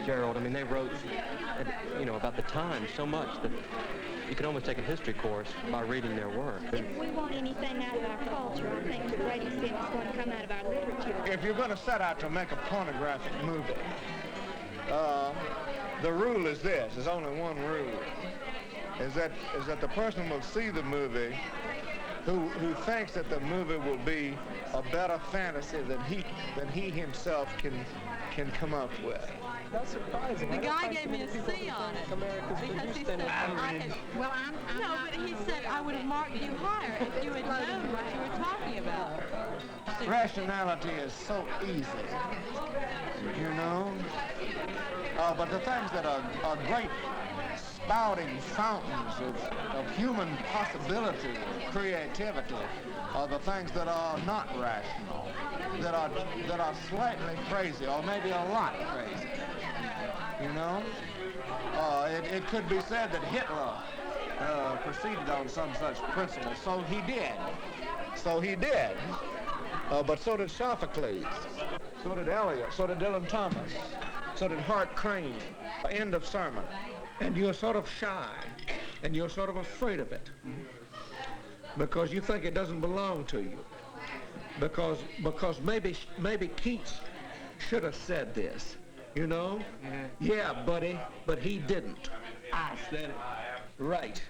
Gerald. I mean, they wrote, about the time so much that you could almost take a history course by reading their work. If we want anything out of our culture, I think the greatest thing is going to come out of our literature. If you're going to set out to make a pornographic movie, the rule is this. There's only one rule. Is that the person will see the movie who thinks that the movie will be a better fantasy than he himself can come up with. That's surprising. The guy gave me a C on it because he said but he said I would have marked you higher if you had known what you were talking about. Rationality is so easy, but the things that are great spouting fountains of human possibility, creativity, are the things that are not rational, that are slightly crazy, or maybe a lot crazy. It could be said that Hitler proceeded on some such principle. So he did. But so did Sophocles. So did Eliot. So did Dylan Thomas. So did Hart Crane. End of sermon. And you're sort of shy, and you're sort of afraid of it, because you think it doesn't belong to you. Because maybe Keats should have said this. Yeah, buddy, but he didn't. I said it. Right.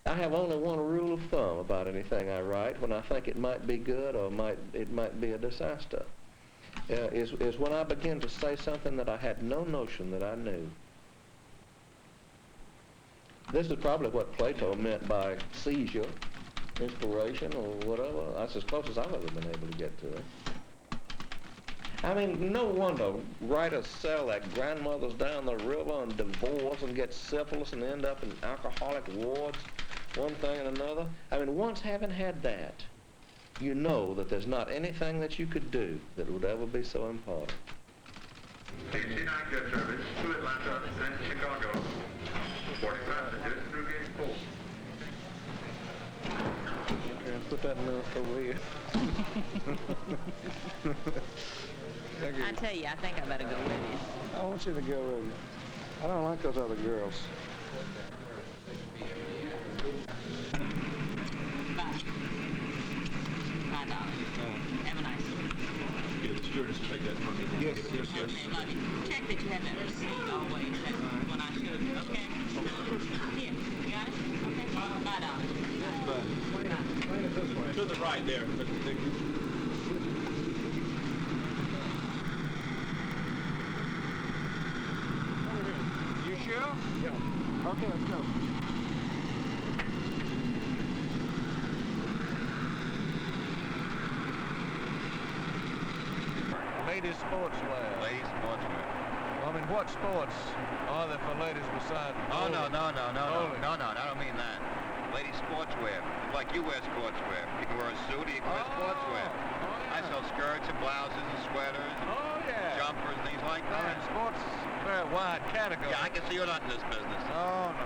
I have only one rule of thumb about anything I write when I think it might be good or it might be a disaster. Is when I begin to say something that I had no notion that I knew. This is probably what Plato meant by seizure, inspiration, or whatever. That's as close as I've ever been able to get to it. I mean, no wonder writers sell their grandmothers down the river and divorce and get syphilis and end up in alcoholic wards, one thing and another. I mean, once having had that, you know that there's not anything that you could do that would ever be so important. DC-9 jet service to Atlanta and Chicago. 40 passengers through gate 4. And put that in there over here. I tell you, I think I better go with you. I want you to go with me. I don't like those other girls. Bye, darling. Have a nice one. Yeah, the stewardess take that from me. Yes. Okay, love you. Check that you have that receipt always. That's when I should. Okay? Here, you got it? Okay. Bye, darling. To the right there, Mr. Dickey. You sure? Yeah. Okay, let's go. Ladies sportswear. Ladies sportswear. Well, I mean, what sports are there for ladies besides? Oh, no, I don't mean that. Ladies sportswear. Like you wear sportswear. You can wear a suit, you can wear sportswear. I sell skirts and blouses and sweaters, jumpers and things like that. Sports is a very wide category. Yeah, I can see you're not in this business. Oh, no.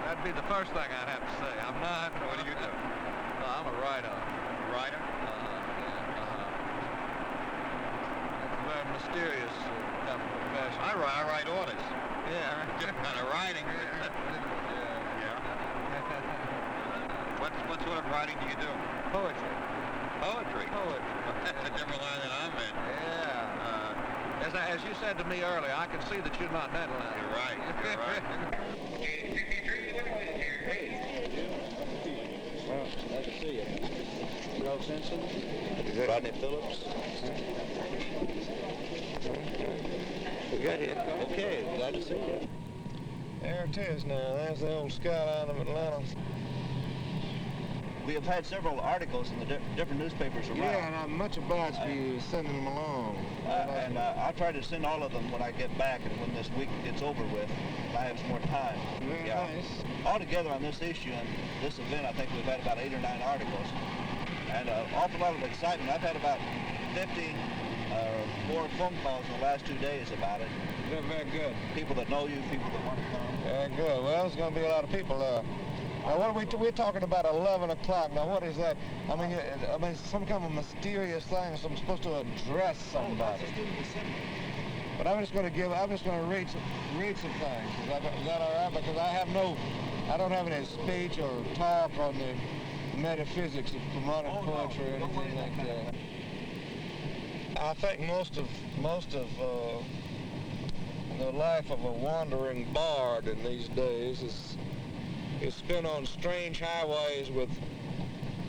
That'd be the first thing I'd have to say. I'm not. What do you do? I'm a writer. A writer? It's a very mysterious kind of profession. I write orders. Yeah. Different kind of writing. Yeah. What sort of writing do you do? Poetry. Poetry? Poetry. That's a different line than I'm in. Yeah. As you said to me earlier, I can see that you're not that line. You're right. You're right. Hey. Well, nice to see you. Charles Simpson, Rodney Phillips. We got it. Okay, glad to see you. There it is now. There's the old skyline of Atlanta. We have had several articles in the different newspapers around. Yeah, and I'm much obliged for you sending them along. I'll try to send all of them when I get back and when this week gets over with, if I have some more time. Very nice. Altogether on this issue and this event, I think we've had about 8 or 9 articles. And an awful lot of excitement. I've had about 50 more phone calls in the last 2 days about it. They're very good. People that know you, people that want to come. Very good. Well, there's going to be a lot of people. Now, what are we're talking about 11 o'clock. Now, what is that? I mean, some kind of mysterious thing. So I'm supposed to address somebody. But I'm just going to read some things. Is that all right? Because I don't have any speech or talk on the metaphysics of modern poetry or anything like that. I think most of the life of a wandering bard in these days is spent on strange highways with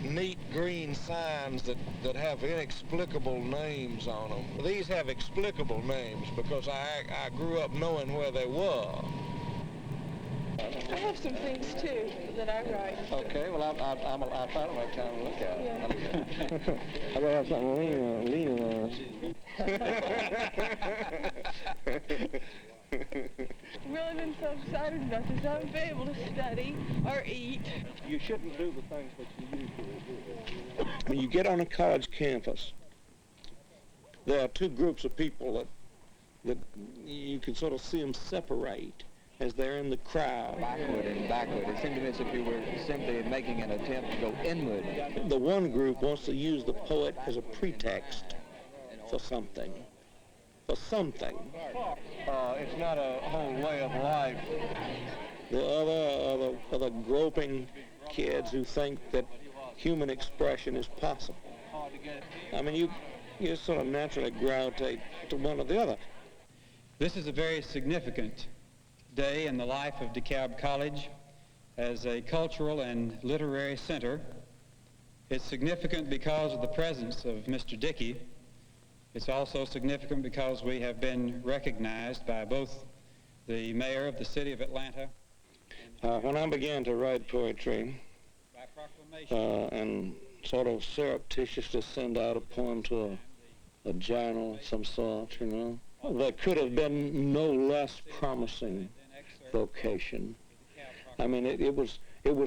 neat green signs that have inexplicable names on them. These have explicable names because I grew up knowing where they were. I have some things, too, that I write. Okay, well, I'll try to make time to look at it. Yeah. I gotta have something leaning on. I've really been so excited about this. I haven't been able to study or eat. You shouldn't do the things that you usually do. When you get on a college campus, there are two groups of people that you can sort of see them separate as they're in the crowd. Backward and backward. It seemed to me as if you were simply making an attempt to go inward. The one group wants to use the poet as a pretext for something. For something. It's not a whole way of life. The other are the groping kids who think that human expression is possible. I mean, you sort of naturally gravitate to one or the other. This is a very significant day in the life of DeKalb College as a cultural and literary center. It's significant because of the presence of Mr. Dickey. It's also significant because we have been recognized by both the mayor of the city of Atlanta. When I began to write poetry and sort of surreptitiously send out a poem to a journal of some sort, you know, there could have been no less promising vocation. I mean, it was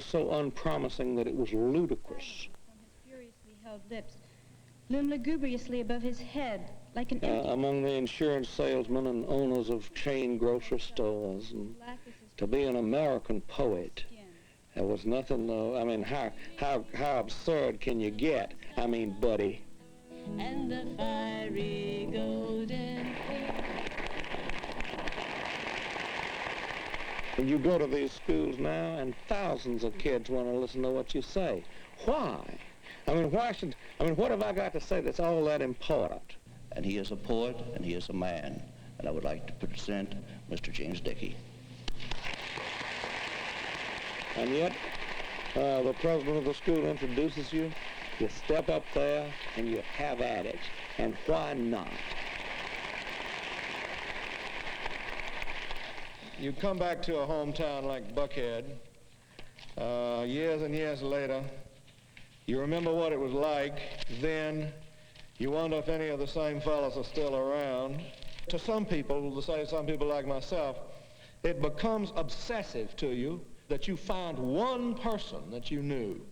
so unpromising that it was ludicrous. From his furiously held lips loomed lugubriously above his head, like an empty... Among the insurance salesmen and owners of chain grocery stores, and to be an American poet, there was nothing. I mean, how absurd can you get? I mean, buddy. And the fiery golden... And you go to these schools now, and thousands of kids want to listen to what you say. Why? I mean, what have I got to say that's all that important? And he is a poet, and he is a man. And I would like to present Mr. James Dickey. And yet, the president of the school introduces you, you step up there, and you have at it. And why not? You come back to a hometown like Buckhead, years and years later. You remember what it was like then. You wonder if any of the same fellows are still around. To some people, to say some people like myself, it becomes obsessive to you that you find one person that you knew,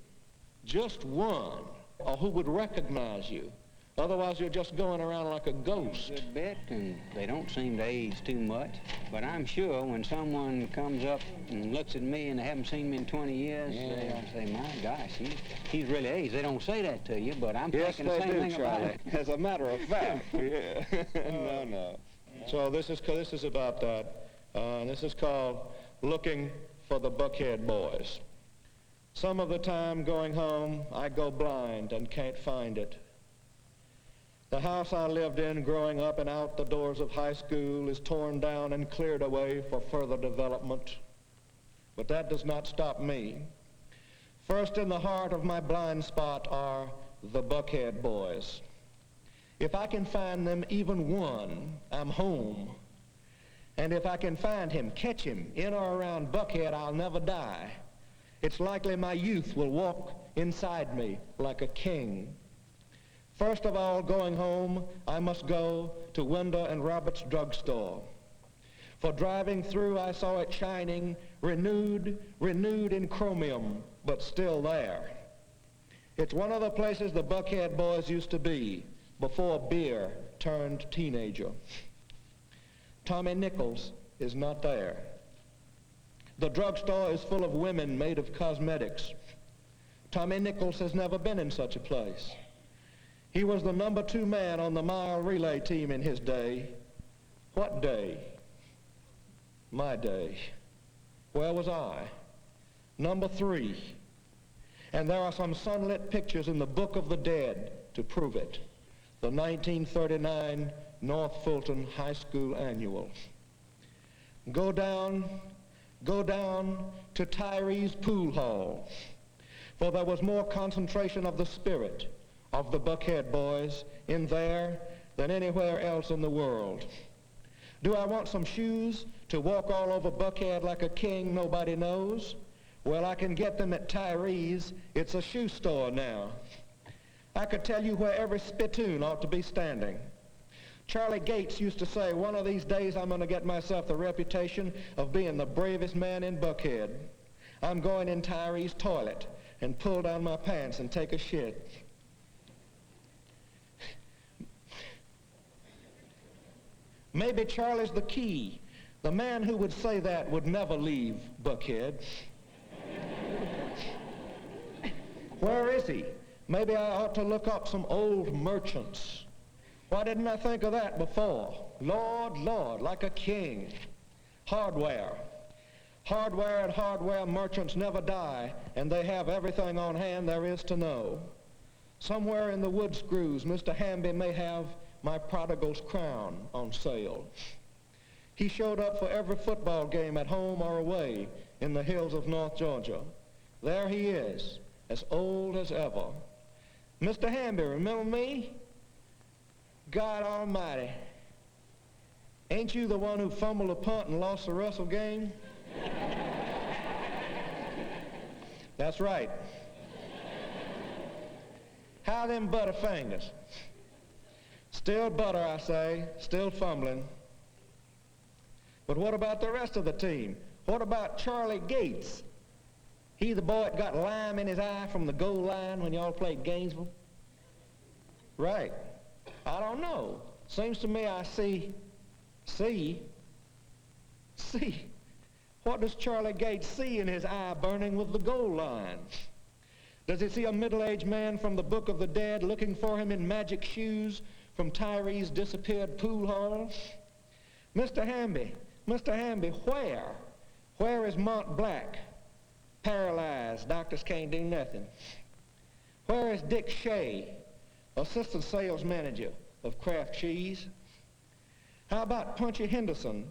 just one, or who would recognize you. Otherwise, you're just going around like a ghost. Good bit, and they don't seem to age too much. But I'm sure when someone comes up and looks at me and they haven't seen me in 20 years, they'll say, my gosh, he's really aged. They don't say that to you, but I'm thinking the same thing about it. As a matter of fact, yeah. No. So this is about that. This is called Looking for the Buckhead Boys. Some of the time going home, I go blind and can't find it. The house I lived in growing up and out the doors of high school is torn down and cleared away for further development. But that does not stop me. First in the heart of my blind spot are the Buckhead boys. If I can find them even one, I'm home. And if I can find him, catch him, in or around Buckhead, I'll never die. It's likely my youth will walk inside me like a king. First of all, going home, I must go to Winder and Roberts' drugstore. For driving through, I saw it shining, renewed in chromium, but still there. It's one of the places the Buckhead boys used to be before beer turned teenager. Tommy Nichols is not there. The drugstore is full of women made of cosmetics. Tommy Nichols has never been in such a place. He was the number 2 man on the mile relay team in his day. What day? My day. Where was I? Number 3. And there are some sunlit pictures in the Book of the Dead to prove it. The 1939 North Fulton High School Annual. Go down to Tyree's pool hall, for there was more concentration of the spirit of the Buckhead boys in there than anywhere else in the world. Do I want some shoes to walk all over Buckhead like a king nobody knows? Well, I can get them at Tyree's. It's a shoe store now. I could tell you where every spittoon ought to be standing. Charlie Gates used to say, one of these days I'm going to get myself the reputation of being the bravest man in Buckhead. I'm going in Tyree's toilet and pull down my pants and take a shit. Maybe Charlie's the key. The man who would say that would never leave Buckhead. Where is he? Maybe I ought to look up some old merchants. Why didn't I think of that before? Lord, like a king. Hardware. Hardware and hardware merchants never die, and they have everything on hand there is to know. Somewhere in the wood screws, Mr. Hamby may have my prodigal's crown on sale. He showed up for every football game at home or away in the hills of North Georgia. There he is, as old as ever. Mr. Hamby, remember me? God almighty. Ain't you the one who fumbled a punt and lost the Russell game? That's right. How them butterfingers? Still butter, I say, still fumbling. But what about the rest of the team? What about Charlie Gates? He the boy that got lime in his eye from the goal line when y'all played Gainesville? Right. I don't know. Seems to me I see. What does Charlie Gates see in his eye burning with the goal line? Does he see a middle-aged man from the Book of the Dead looking for him in magic shoes from Tyree's disappeared pool hall? Mr. Hamby, where? Where is Mont Black? Paralyzed, doctors can't do nothing. Where is Dick Shea, assistant sales manager of Kraft Cheese? How about Punchy Henderson?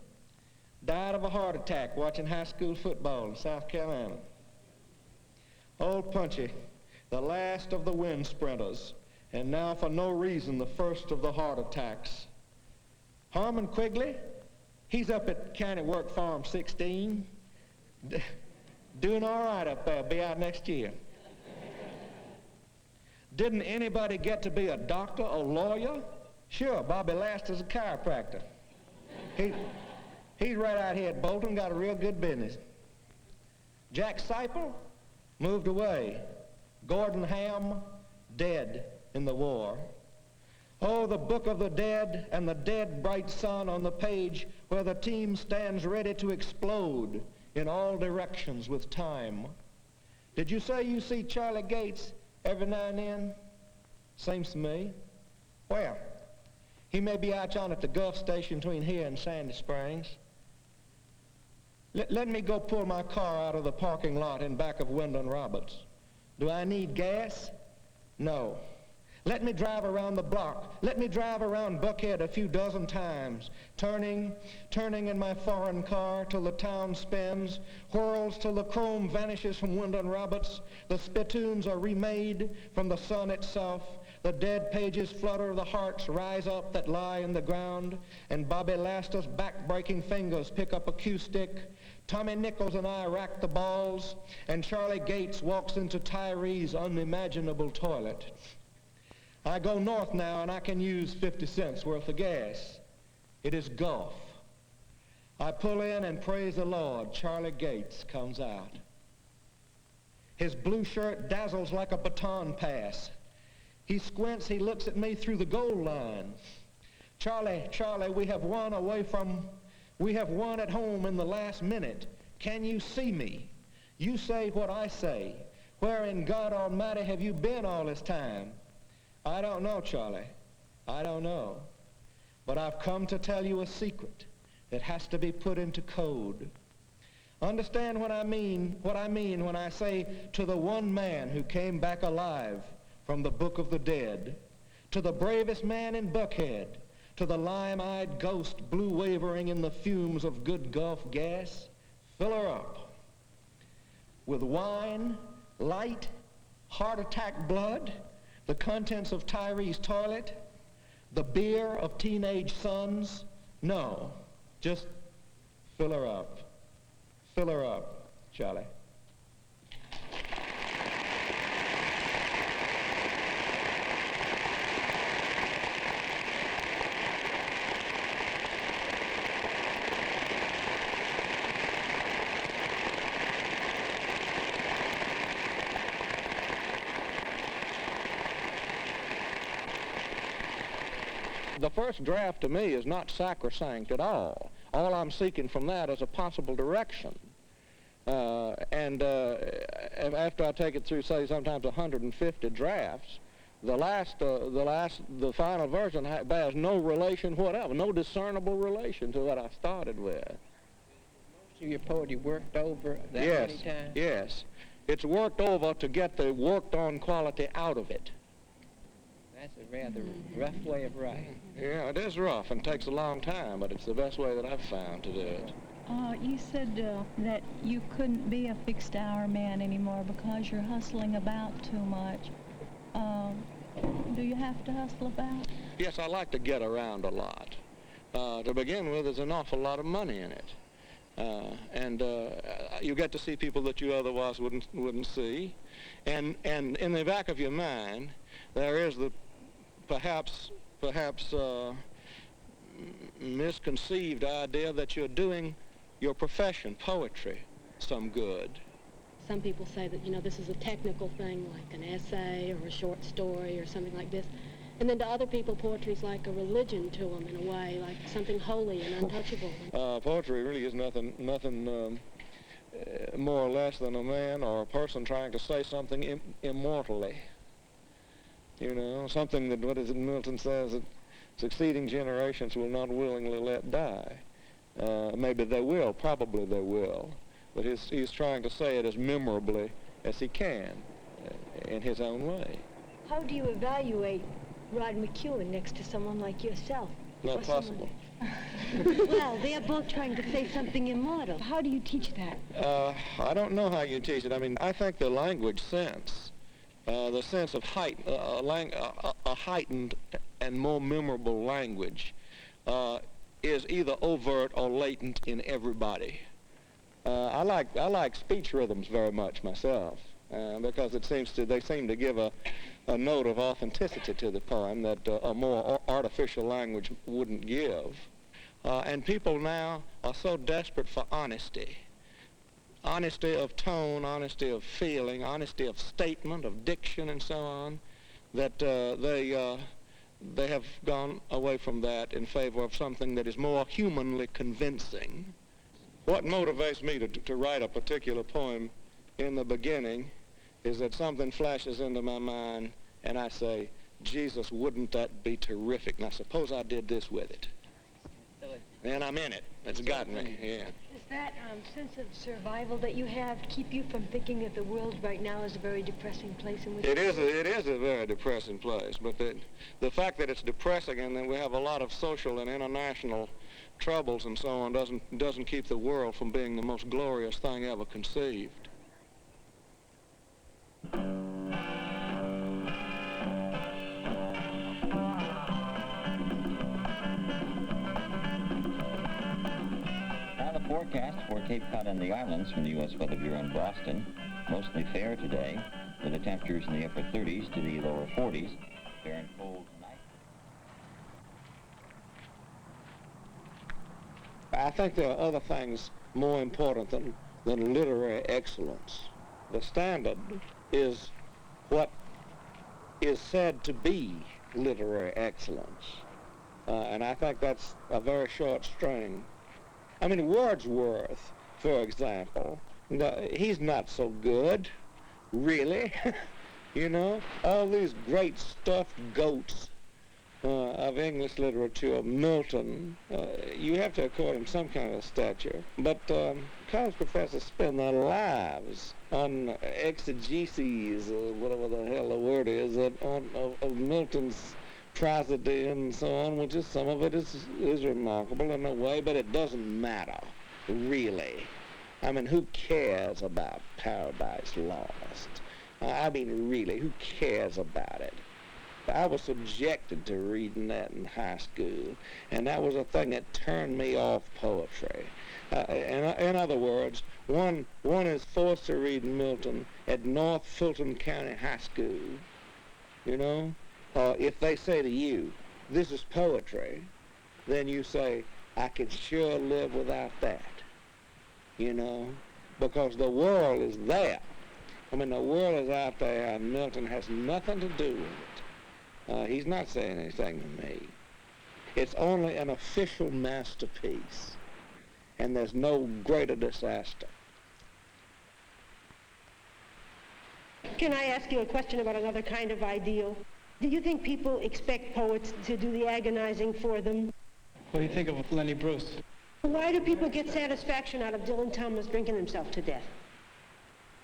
Died of a heart attack watching high school football in South Carolina. Old Punchy, the last of the wind sprinters, and now for no reason the first of the heart attacks. Harmon Quigley, he's up at County Work Farm 16. Doing all right up there, be out next year. Didn't anybody get to be a doctor or lawyer? Sure, Bobby Laster's a chiropractor. He's right out here at Bolton, got a real good business. Jack Seipel moved away. Gordon Ham, dead in the war. Oh, the Book of the Dead and the dead bright sun on the page where the team stands ready to explode in all directions with time. Did you say you see Charlie Gates every now and then? Seems to me. Where? He may be out on at the Gulf Station between here and Sandy Springs. Let me go pull my car out of the parking lot in back of Winder and Roberts. Do I need gas? No. Let me drive around the block. Let me drive around Buckhead a few dozen times, turning in my foreign car till the town spins, whirls till the chrome vanishes from Wyndham Roberts, the spittoons are remade from the sun itself, the dead pages flutter, the hearts rise up that lie in the ground, and Bobby Lasta's back-breaking fingers pick up a cue stick. Tommy Nichols and I rack the balls, and Charlie Gates walks into Tyree's unimaginable toilet. I go north now, and I can use 50 cents worth of gas. It is Gulf. I pull in and praise the Lord. Charlie Gates comes out. His blue shirt dazzles like a baton pass. He squints, he looks at me through the goal line. Charlie, we have won at home in the last minute. Can you see me? You say what I say. Where in God Almighty have you been all this time? I don't know, Charlie. I don't know. But I've come to tell you a secret that has to be put into code. Understand what I mean when I say to the one man who came back alive from the book of the dead, to the bravest man in Buckhead, to the lime-eyed ghost blue wavering in the fumes of good Gulf gas, fill her up with wine, light, heart attack blood, the contents of Tyree's toilet, the beer of teenage sons. No, just fill her up. Fill her up, Charlie. The first draft to me is not sacrosanct at all. All I'm seeking from that is a possible direction. After I take it through, say, sometimes 150 drafts, the final version bears no relation whatever, no discernible relation to what I started with. Most of your poetry worked over that many times? Yes. It's worked over to get the worked-on quality out of it. That's a rather rough way of writing. Yeah, it is rough and takes a long time, but it's the best way that I've found to do it. You said that you couldn't be a fixed-hour man anymore because you're hustling about too much. Do you have to hustle about? Yes, I like to get around a lot. To begin with, there's an awful lot of money in it. You get to see people that you otherwise wouldn't see. And in the back of your mind, there is the perhaps misconceived idea that you're doing your profession, poetry, some good. Some people say that, this is a technical thing, like an essay or a short story or something like this. And then to other people, poetry's like a religion to them in a way, like something holy and untouchable. Poetry really is nothing more or less than a man or a person trying to say something immortally. Something that, what is it Milton says, that succeeding generations will not willingly let die. Maybe they will, probably they will, but he's trying to say it as memorably as he can in his own way. How do you evaluate Rod McEwen next to someone like yourself? Not possible. Well, they're both trying to say something immortal. How do you teach that? I don't know how you teach it. I think the language sense, the sense of a heightened and more memorable language is either overt or latent in everybody. I like speech rhythms very much myself because they seem to give a note of authenticity to the poem that a more artificial language wouldn't give. And people now are so desperate for honesty. Honesty of tone, honesty of feeling, honesty of statement, of diction, and so on, that they have gone away from that in favor of something that is more humanly convincing. What motivates me to write a particular poem in the beginning is that something flashes into my mind and I say, Jesus, wouldn't that be terrific? Now suppose I did this with it. and I'm in it. It's got me, yeah. Does that sense of survival that you have keep you from thinking that the world right now is a very depressing place in which It is a very depressing place, but the fact that it's depressing and that we have a lot of social and international troubles and so on doesn't keep the world from being the most glorious thing ever conceived. The forecast for Cape Cod and the islands from the U.S. Weather Bureau in Boston. Mostly fair today, with the temperatures in the upper 30s to the lower 40s. Fair and cold tonight. I think there are other things more important than literary excellence. The standard is what is said to be literary excellence. And I think that's a very short string. I mean, Wordsworth, for example, he's not so good, really. You know, all these great stuffed goats of English literature, Milton, you have to accord him some kind of stature. But college professors spend their lives on exegeses, or whatever the hell the word is, of Milton's prosody and so on, which is, some of it is remarkable in a way, but it doesn't matter, really. I mean, who cares about Paradise Lost? I mean, really, who cares about it? I was subjected to reading that in high school, and that was a thing that turned me off poetry. In other words, one is forced to read Milton at North Fulton County High School, you know? If they say to you, this is poetry, then you say, I can sure live without that, you know, because the world is there. I mean, the world is out there, and Milton has nothing to do with it. He's not saying anything to me. It's only an official masterpiece, and there's no greater disaster. Can I ask you a question about another kind of ideal? Do you think people expect poets to do the agonizing for them? What do you think of Lenny Bruce? Why do people get satisfaction out of Dylan Thomas drinking himself to death?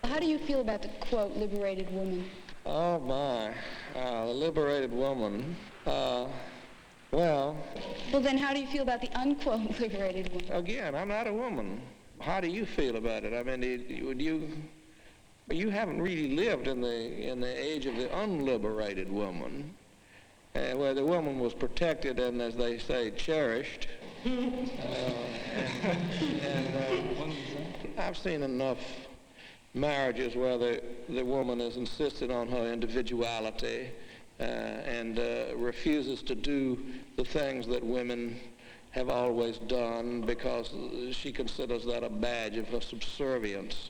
How do you feel about the, quote, liberated woman? Oh, my. The liberated woman. Well... Well, then how do you feel about the, unquote, liberated woman? Again, I'm not a woman. How do you feel about it? I mean, you haven't really lived in the age of the unliberated woman, where the woman was protected and, as they say, cherished. I've seen enough marriages where the woman is insisted on her individuality and refuses to do the things that women have always done because she considers that a badge of her subservience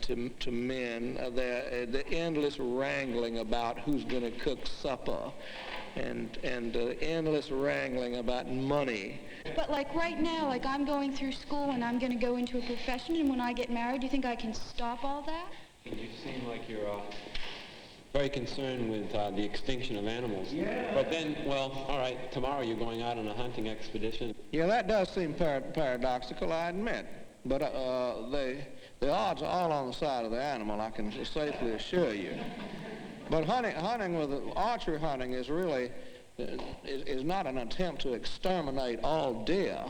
to men. The endless wrangling about who's going to cook supper and endless wrangling about money. But like right now, like I'm going through school and I'm going to go into a profession, and when I get married, do you think I can stop all that? You seem like you're very concerned with the extinction of animals. Yeah. But then, well, all right, tomorrow you're going out on a hunting expedition. Yeah, that does seem paradoxical, I admit. But the odds are all on the side of the animal, I can safely assure you. But archery hunting is really, is not an attempt to exterminate all deer.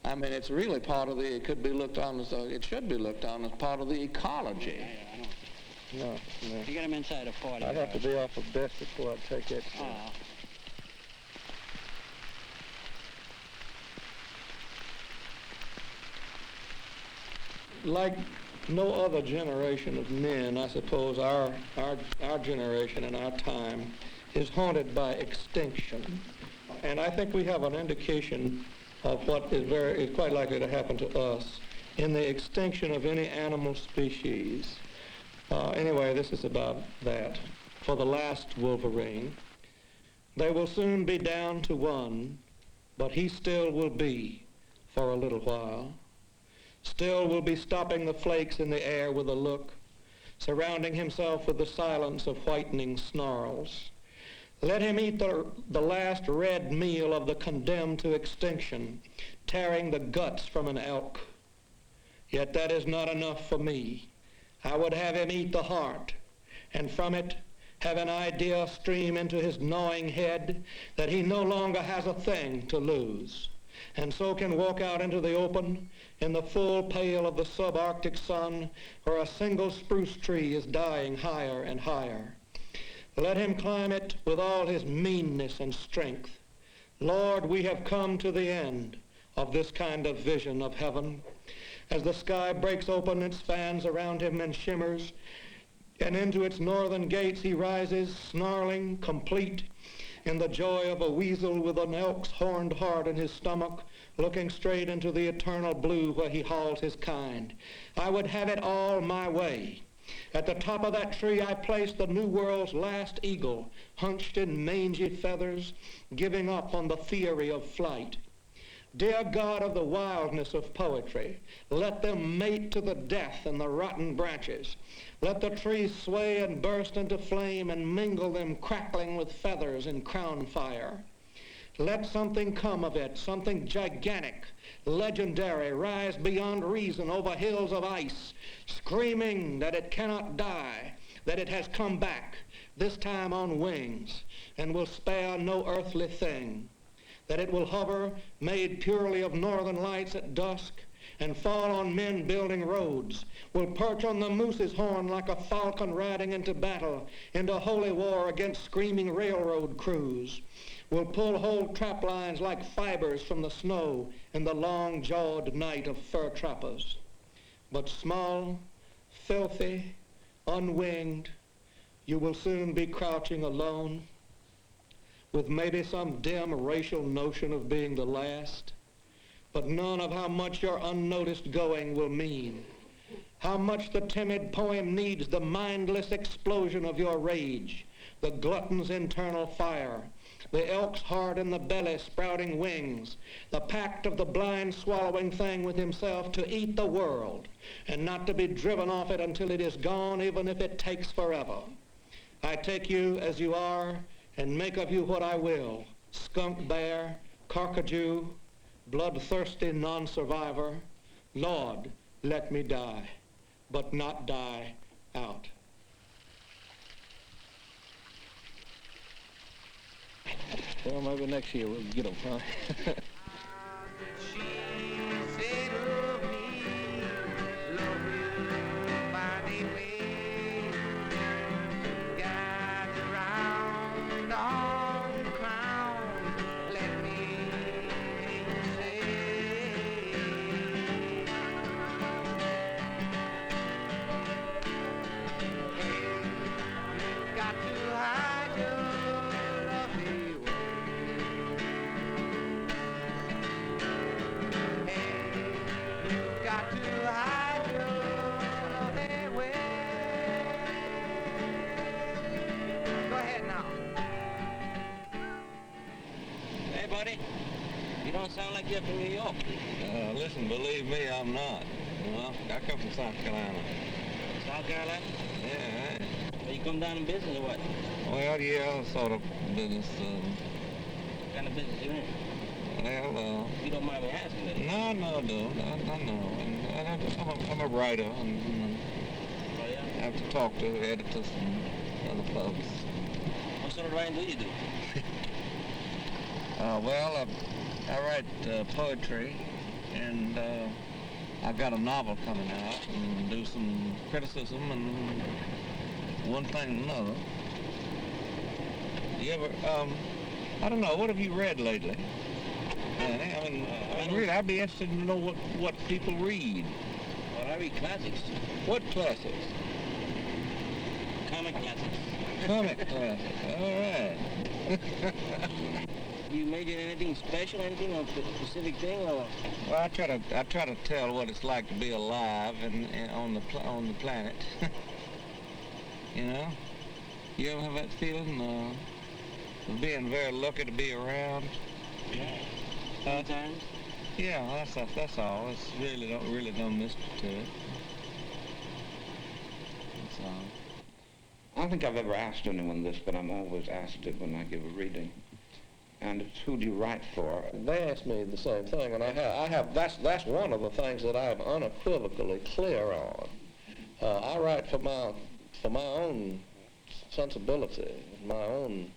I mean, it's really part of it should be looked on as part of the ecology. No. You got them inside a 40. I'd have to be off of best before I take it. Like no other generation of men, I suppose our generation and our time is haunted by extinction. And I think we have an indication of what is quite likely to happen to us in the extinction of any animal species. Anyway, this is about that. For the last Wolverine, they will soon be down to one, but he still will be for a little while. Still will be stopping the flakes in the air with a look, surrounding himself with the silence of whitening snarls. Let him eat the last red meal of the condemned to extinction, tearing the guts from an elk. Yet that is not enough for me. I would have him eat the heart, and from it have an idea stream into his gnawing head that he no longer has a thing to lose, and so can walk out into the open in the full pale of the subarctic sun where a single spruce tree is dying higher and higher. Let him climb it with all his meanness and strength. Lord, we have come to the end of this kind of vision of heaven. As the sky breaks open its fans around him and shimmers, and into its northern gates he rises, snarling, complete, in the joy of a weasel with an elk's horned heart in his stomach, looking straight into the eternal blue where he hauls his kind. I would have it all my way. At the top of that tree I placed the New World's last eagle, hunched in mangy feathers, giving up on the theory of flight. Dear God of the wildness of poetry, let them mate to the death in the rotten branches. Let the trees sway and burst into flame and mingle them crackling with feathers in crown fire. Let something come of it, something gigantic, legendary, rise beyond reason over hills of ice, screaming that it cannot die, that it has come back, this time on wings, and will spare no earthly thing, that it will hover, made purely of northern lights at dusk, and fall on men building roads, will perch on the moose's horn like a falcon riding into battle, into holy war against screaming railroad crews, will pull whole trap lines like fibers from the snow in the long-jawed night of fur trappers. But small, filthy, unwinged, you will soon be crouching alone, with maybe some dim racial notion of being the last, but none of how much your unnoticed going will mean, how much the timid poem needs the mindless explosion of your rage, the glutton's internal fire, the elk's heart in the belly sprouting wings, the pact of the blind swallowing thing with himself to eat the world and not to be driven off it until it is gone, even if it takes forever. I take you as you are and make of you what I will, skunk bear, carcajou, bloodthirsty non-survivor. Lord, let me die, but not die out. Well, maybe next year we'll get them, huh? You don't sound like you're from New York. Listen, believe me, I'm not. Well, I come from South Carolina. South Carolina? Yeah. Well, you come down in business or what? Well, yeah, sort of business. What kind of business you in? Well, you don't mind me asking that? No, I know. And I'm a writer, and oh, yeah? I have to talk to editors and other folks. What sort of writing do you do? Well, I write poetry, and I've got a novel coming out, and do some criticism, and one thing and another. You ever, I don't know, what have you read lately? Danny? I mean, really, I'd be interested to know what people read. Well, I read classics. What classics? Comic classics. Comic classics, all right. You major in anything special, anything on a specific thing, or? Well, I try to tell what it's like to be alive and on the planet. You know, you ever have that feeling of being very lucky to be around? Yeah. Sometimes. Yeah, that's all. It's really don't miss to it. That's all. don't think I've ever asked anyone this, but I'm always asked it when I give a reading. And it's who do you write for? They ask me the same thing, and that's one of the things that I'm unequivocally clear on. I write for my own sensibility, my own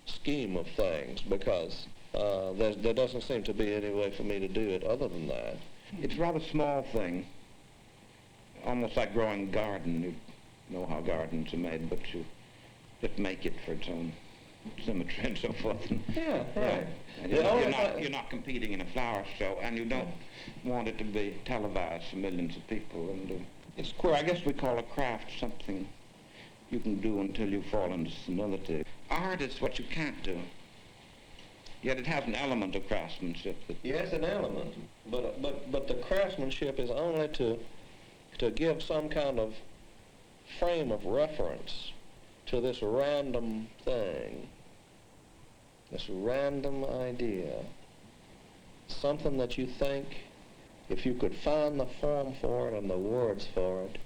scheme of things, because there doesn't seem to be any way for me to do it other than that. It's a rather small thing, almost like growing a garden. You know how gardens are made, but you just make it for its own symmetry and so forth. Yeah, right. And you're not competing in a flower show, and you don't want it to be televised for millions of people. And it's queer. I guess we call a craft something you can do until you fall into senility. Art is what you can't do. Yet it has an element of craftsmanship. Yes, an element. But the craftsmanship is only to give some kind of frame of reference to this random thing, this random idea, something that you think, if you could find the form for it and the words for it,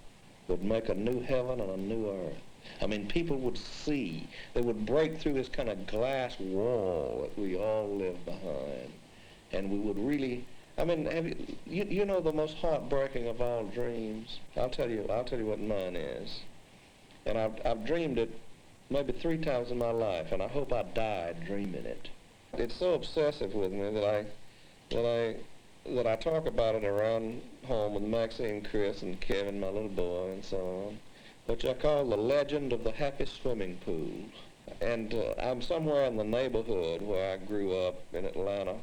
would make a new heaven and a new earth. I mean, people would see, they would break through this kind of glass wall that we all live behind, and we would really, I mean, you know the most heartbreaking of all dreams? I'll tell you what mine is. And I've dreamed it maybe 3 times in my life, and I hope I died dreaming it. It's so obsessive with me that I talk about it around home with Maxine, Chris, and Kevin, my little boy, and so on, which I call the legend of the happy swimming pool. And I'm somewhere in the neighborhood where I grew up in Atlanta,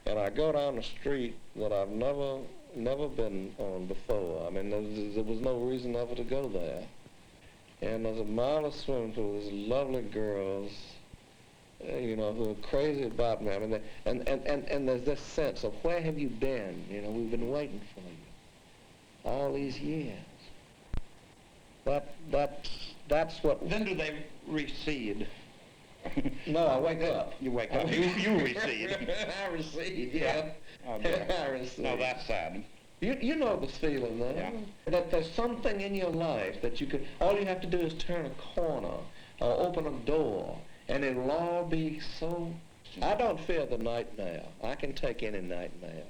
and I go down the street that I've never been on before. I mean, there was no reason ever to go there. And there's a marvelous swimming pool. There's lovely girls, who are crazy about me. I mean, and there's this sense of where have you been? You know, we've been waiting for you all these years. That's what. Then do they recede? No, I wake up. You wake up. You recede. I recede. Yeah. Oh, I recede. No, that's sad. You know the feeling, though. Yeah. That there's something in your life that you could, all you have to do is turn a corner or open a door, and it'll all be so. I don't fear the nightmare. I can take any nightmare.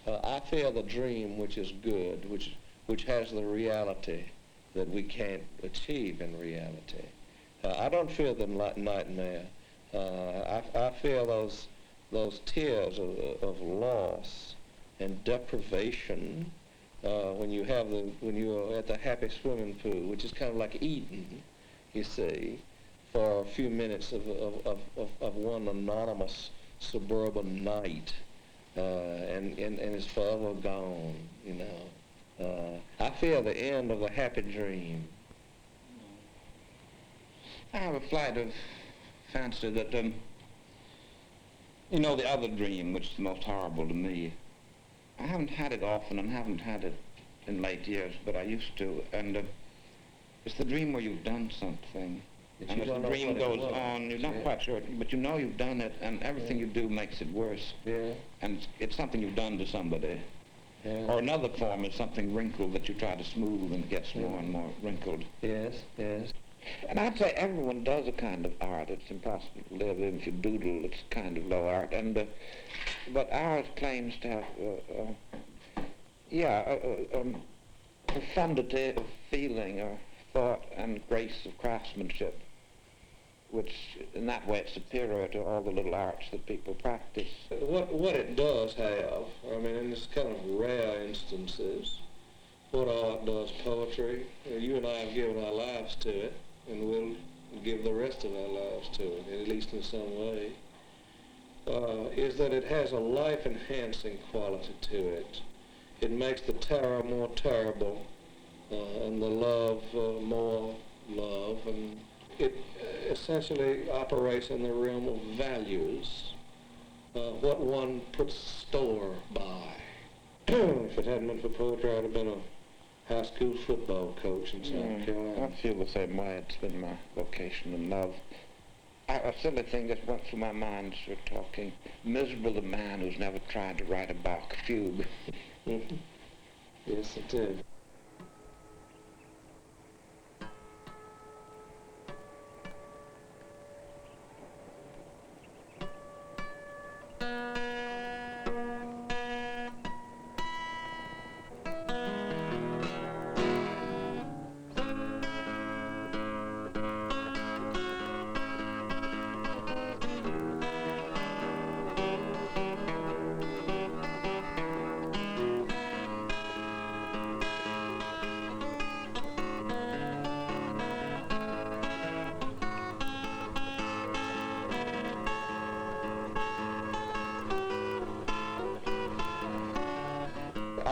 I fear the dream which is good, which has the reality that we can't achieve in reality. I don't fear the nightmare. I fear those tears of loss and deprivation when you're at the happy swimming pool, which is kind of like Eden, you see, for a few minutes of one anonymous suburban night, and it's forever gone, you know. I fear the end of the happy dream. I have a flight of fancy that, the other dream, which is the most horrible to me, I haven't had it often and haven't had it in late years, but I used to. And it's the dream where you've done something. And as the dream goes on, you're not quite sure, but you know you've done it, and everything you do makes it worse. Yeah. And it's something you've done to somebody. Yeah. Or another form is something wrinkled that you try to smooth and it gets more and more wrinkled. Yes, yes. And I'd say everyone does a kind of art. It's impossible to live if you doodle. It's kind of low art. And but ours claims to have, profundity of feeling or thought and grace of craftsmanship, which in that way it's superior to all the little arts that people practice. What it does have, I mean, in this kind of rare instances, what art does poetry, you and I have given our lives to it, and we'll give the rest of our lives to it, at least in some way, is that it has a life-enhancing quality to it. It makes the terror more terrible, and the love more love, and it essentially operates in the realm of values, what one puts store by. If it hadn't been for poetry, I'd have been a high school football coach in South Carolina. I feel the same way. It's been my vocation and love. A silly thing just went through my mind as we're talking. Miserable the man who's never tried to write a Bach fugue. Yes, it did.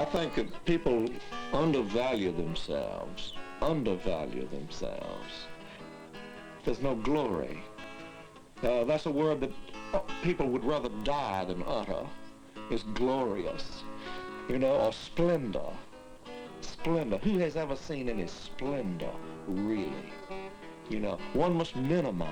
I think that people undervalue themselves. There's no glory. That's a word that people would rather die than utter. Is glorious, you know, or splendor. Splendor. Who has ever seen any splendor, really? You know, one must minimize.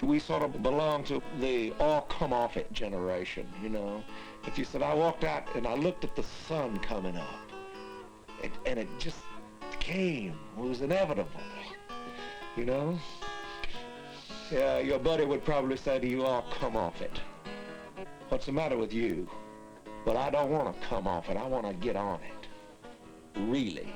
We sort of belong to the all-come-off-it generation, you know. If you said, I walked out and I looked at the sun coming up, and it just came, it was inevitable, you know. Yeah, your buddy would probably say to you, oh, come off it. What's the matter with you? Well, I don't want to come off it, I want to get on it. Really.